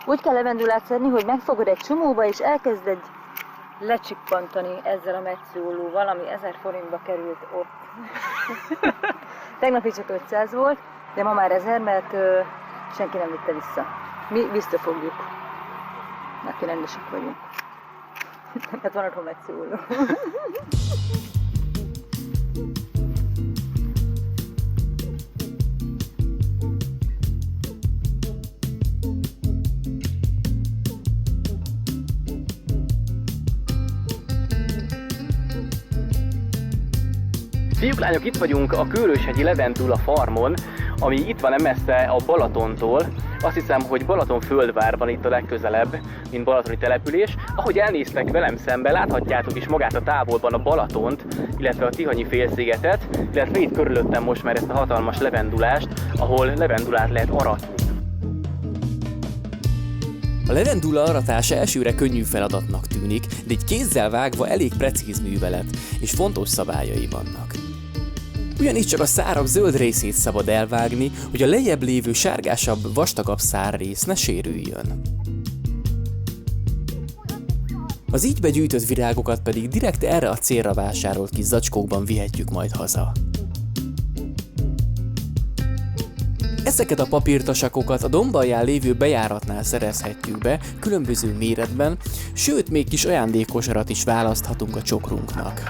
Úgy kell levendulát szedni, hogy megfogod egy csomóba, és elkezded lecsippantani ezzel a metszólóval, ami 1000 forintba került ott. Tegnap is csak 500 volt, de ma már 1000, mert senki nem vitte vissza. Mi visszafogjuk. Mert rendesek vagyunk. Hát van otthon metszóló. Fiúk, lányok, itt vagyunk a Kőröshegyi Levendula farmon, ami itt van nem messze a Balatontól. Azt hiszem, hogy Balatonföldvár van itt a legközelebb, mint balatoni település. Ahogy elnéztek velem szembe, láthatjátok is magát a távolban a Balatont, illetve a Tihanyi félszigetet, illetve itt körülöttem most már ezt a hatalmas levendulást, ahol levendulát lehet aratni. A levendula aratása elsőre könnyű feladatnak tűnik, de egy kézzel vágva elég precíz művelet, és fontos szabályai vannak. Ugyanis csak a szárabb zöld részét szabad elvágni, hogy a lejjebb lévő sárgásabb, vastagabb szárrész ne sérüljön. Az így begyűjtött virágokat pedig direkt erre a célra vásárolt kis zacskókban vihetjük majd haza. Ezeket a papírtasakokat a dombalján lévő bejáratnál szerezhetjük be, különböző méretben, sőt, még kis ajándékosarat is választhatunk a csokrunknak.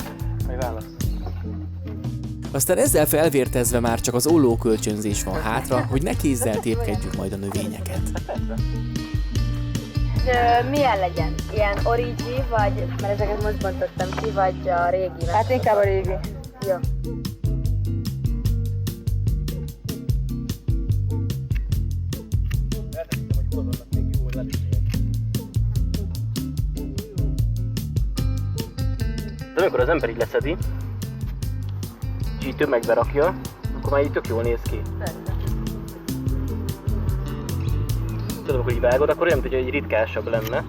Aztán ezzel felvértezve már csak az ollókölcsönzés van hátra, hogy ne kézzel tépkedjük majd a növényeket. Milyen legyen? Ilyen origi, vagy, mert ezeket most bontottam ki, vagy a régi? Hát inkább a régi. Jó. De amikor az ember így leszedi, és így tömegbe rakja, akkor már így tök jól néz ki. Tudod, amikor így vágod, akkor olyan, mintha egy ritkásabb lenne.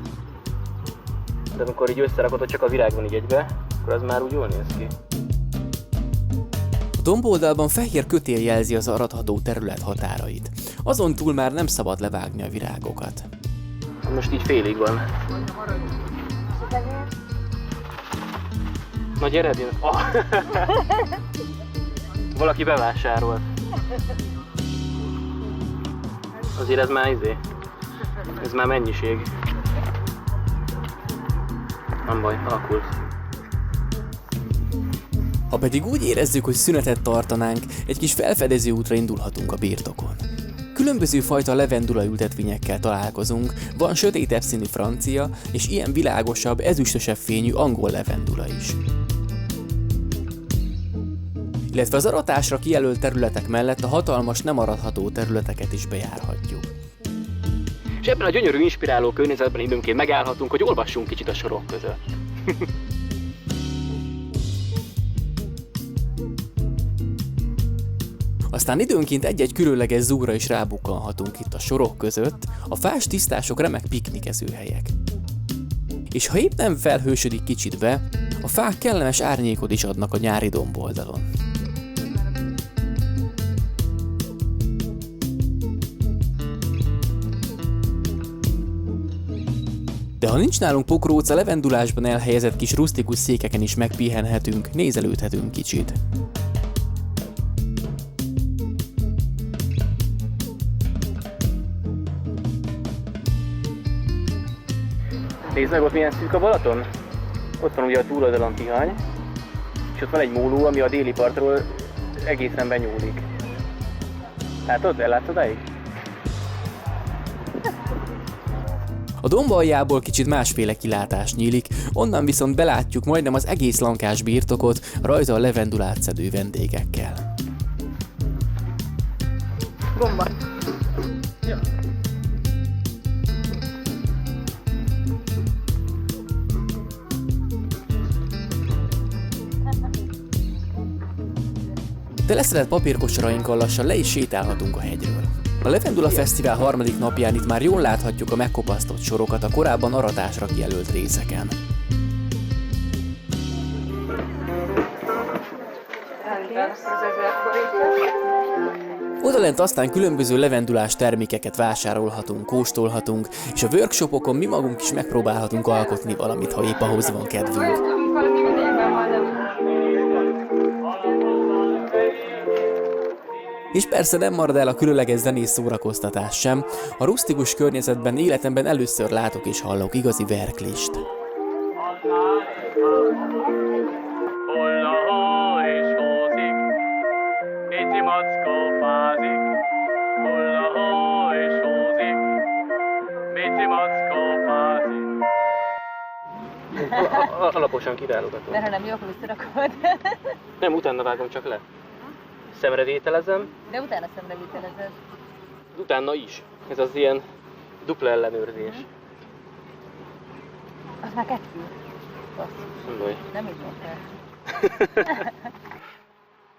De amikor így összerakod, hogy csak a virág van így egybe, akkor az már úgy jól néz ki. A domboldalban fehér kötél jelzi az aratható terület határait. Azon túl már nem szabad levágni a virágokat. Most így félig van. Na gyere, oh. Valaki bevásárolt. Azért ez már ez már mennyiség. Nem baj, alakult. Ha pedig úgy érezzük, hogy szünetet tartanánk, egy kis felfedező útra indulhatunk a birtokon. Különböző fajta levendula ültetvényekkel találkozunk, van sötétebb színű francia, és ilyen világosabb, ezüstösebb fényű angol levendula is. Illetve az aratásra kijelölt területek mellett a hatalmas, nem aratható területeket is bejárhatjuk. És ebben a gyönyörű, inspiráló környezetben időnként megállhatunk, hogy olvassunk kicsit a sorok között. Aztán időnként egy-egy különleges zúgra is rábukkanhatunk itt a sorok között, a fás tisztások remek piknikezőhelyek. És ha épp nem felhősödik kicsit be, a fák kellemes árnyékot is adnak a nyári domboldalon. De ha nincs nálunk pokróc, a levendulásban elhelyezett kis rusztikus székeken is megpihenhetünk, nézelődhetünk kicsit. Nézd meg, ott milyen szűk a Balaton. Ott van ugye a túloldalon Tihany, és ott van egy móló, ami a déli partról egészen benyúlik. Látod? Ellátsz odáig? A domb aljából kicsit másféle kilátás nyílik, onnan viszont belátjuk majdnem az egész lankás birtokot, rajta a levendulát szedő vendégekkel. Gomba. Ja. De leszedett papírkosarainkkal lassan le is sétálhatunk a hegyről. A Levendula Fesztivál harmadik napján itt már jól láthatjuk a megkopasztott sorokat a korábban aratásra kijelölt részeken. Odalent aztán különböző levendulás termékeket vásárolhatunk, kóstolhatunk, és a workshopokon mi magunk is megpróbálhatunk alkotni valamit, ha épp ahhoz van kedvünk. És persze nem marad el a különleges zenés szórakoztatás sem, a rusztikus környezetben életemben először látok és hallok igazi verklist. Alaposan királogatom. Mert ha nem jó, akkor visszarakod. Nem, utána vágom csak le. Szemrevételezem. De utána szemrevételezed. Utána is. Ez az ilyen dupla ellenőrzés. Az már kettő. Nem baj. Nem így mondtál.